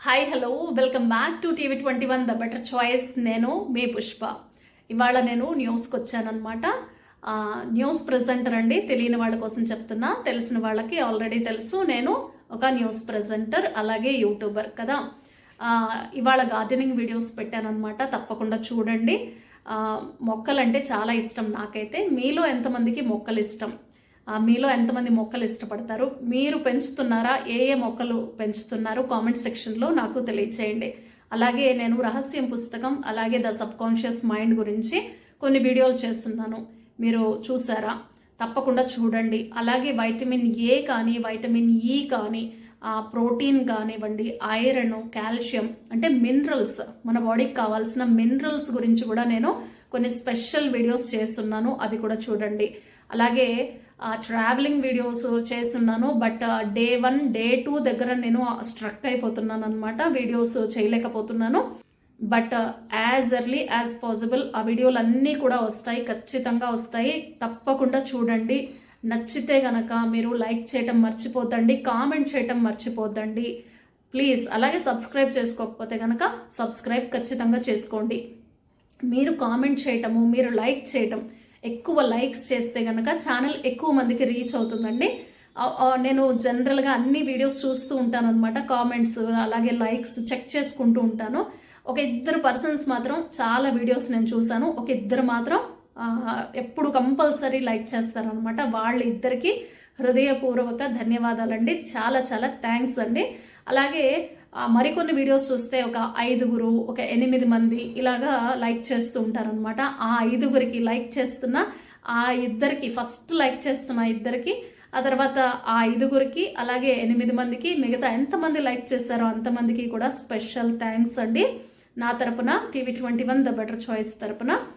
Hi hello welcome back to TV21 the better choice. నేను మీ పుష్ప. ఇవాళ నేను న్యూస్కి వచ్చానమాట. న్యూస్ ప్రెజెంటర్ అండి. తెలియని వాళ్ళ కోసం చెప్తున్నా, తెలిసిన వాళ్ళకి ఆల్రెడీ తెలుసు. నేను ఒక న్యూస్ ప్రెజెంటర్ అలాగే యూట్యూబర్ కదా. ఇవాళ గార్డెనింగ్ వీడియోస్ పెట్టానమాట, తప్పకుండా చూడండి. మొక్కలంటే చాలా ఇష్టం నాకైతే. మీలో ఎంతమందికి మొక్కలు ఇష్టం? మీలో ఎంతమంది మొక్కలు ఇష్టపడతారు? మీరు పెంచుతున్నారా? ఏ మొక్కలు పెంచుతున్నారు? కామెంట్ సెక్షన్లో నాకు తెలియచేయండి. అలాగే నేను రహస్యం పుస్తకం అలాగే ద సబ్ కాన్షియస్ మైండ్ గురించి కొన్ని వీడియోలు చేస్తున్నాను, మీరు చూసారా? తప్పకుండా చూడండి. అలాగే వైటమిన్ ఏ కానీ వైటమిన్ ఈ కానీ ప్రోటీన్ కానివ్వండి, ఐరన్, కాల్షియం అంటే మినరల్స్, మన బాడీకి కావాల్సిన మినరల్స్ గురించి కూడా నేను కొన్ని స్పెషల్ వీడియోస్ చేస్తున్నాను, అవి కూడా చూడండి. అలాగే ట్రావెలింగ్ వీడియోస్ చేస్తున్నాను, బట్ డే 1 డే 2 దగ్గర నేను స్ట్రక్ అయిపోతున్నాను అనమాట, వీడియోస్ చేయలేకపోతున్నాను. But as early as possible ఆ వీడియోలు అన్నీ కూడా వస్తాయి, ఖచ్చితంగా వస్తాయి. తప్పకుండా చూడండి. నచ్చితే గనక మీరు లైక్ చేయటం మర్చిపోద్దండి, కామెంట్ చేయటం మర్చిపోద్దండి ప్లీజ్. అలాగే సబ్స్క్రైబ్ చేసుకోకపోతే గనక సబ్స్క్రైబ్ ఖచ్చితంగా చేసుకోండి. మీరు కామెంట్ చేయటము, మీరు లైక్ చేయటం, ఎక్కువ లైక్స్ చేస్తే గనక ఛానల్ ఎక్కువ మందికి రీచ్ అవుతుందండి. నేను జనరల్గా అన్ని వీడియోస్ చూస్తూ ఉంటాను అనమాట, కామెంట్స్ అలాగే లైక్స్ చెక్ చేసుకుంటూ ఉంటాను. ఒక 2 పర్సన్స్ మాత్రం చాలా వీడియోస్ నేను చూసాను, ఒక 2 మాత్రం ఎప్పుడు కంపల్సరీ లైక్ చేస్తారనమాట. వాళ్ళిద్దరికి హృదయపూర్వక ధన్యవాదాలండి, చాలా చాలా థ్యాంక్స్ అండి. అలాగే మరికొన్ని వీడియోస్ చూస్తే ఒక 5 ఒక 8 మంది ఇలాగా లైక్ చేస్తూ ఉంటారనమాట. ఆ 5 లైక్ చేస్తున్న ఆ 2 ఫస్ట్ లైక్ చేస్తున్న 2 ఆ తర్వాత ఆ 5 అలాగే 8 మందికి, మిగతా ఎంతమంది లైక్ చేస్తారో అంతమందికి కూడా స్పెషల్ థ్యాంక్స్ అండి నా తరపున, TV21 ద బెటర్ చాయిస్ తరపున.